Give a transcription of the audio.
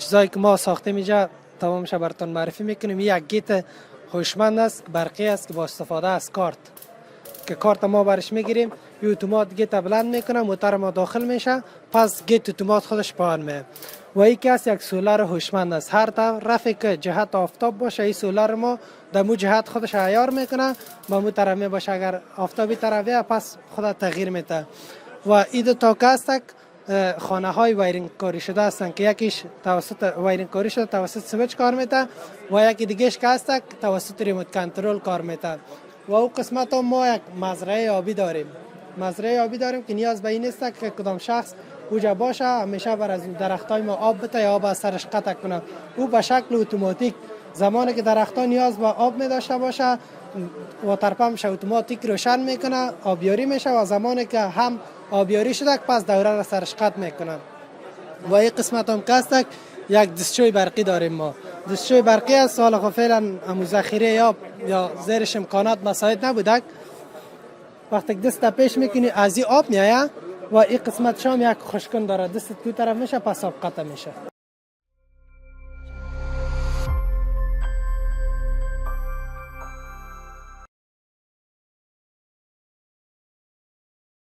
چیزایی که ما ساختیم اینجا تمامش براتون معرفی میکنیم. یک گیت هوشمند است، برقی است که با استفاده از کارت که کارت ما برش میگیریم، اتومات گیت بلند میکنه، موتور ما داخل میشه، پس گیت اتومات خودش پایان میه. و یکی از یک سولار هوشمند است. هر طرفی که جهت آفتاب باشه این سولار ما در مو جهت خودش عیار میکنه، با مو طرف می باشه اگر آفتابی طرفیه پس خود تغییر میده. و این دو تا کاستک خانه های وایرینگ کاری شده هستند که یکیش توسط وایرینگ کاری شده توسط سویچ کار میده و یکی دیگهش کاستک توسط ریموت کنترل کار میده. و او قسمت هم ما یک مزرعه آبی داریم. مزرعه آبی داریم که نیاز به این نیست که کدام شخص اوجا باشه همیشه بر از درختای ما آب بده یا آب از سرش قطع کنه. او به شکل اتوماتیک زمانی که درختها نیاز به آب می داشته باشه واتر پمپش اتوماتیک روشن میکنه، آبیاری میشه و زمانی که هم آبیاری شده پس دوره را سرش قطع میکنه. و این قسمت هم کاستک یک دستشوی برقی داریم ما. دستشوی برقی است، حالا خب فعلا ذخیره آب یا زیرش امکانات مساعد نبوده. وقتی دست پیش میکنی از این آب میایه و این قسمت شام یک خشکن داره، دست دو طرف میشه پس آب قطع میشه.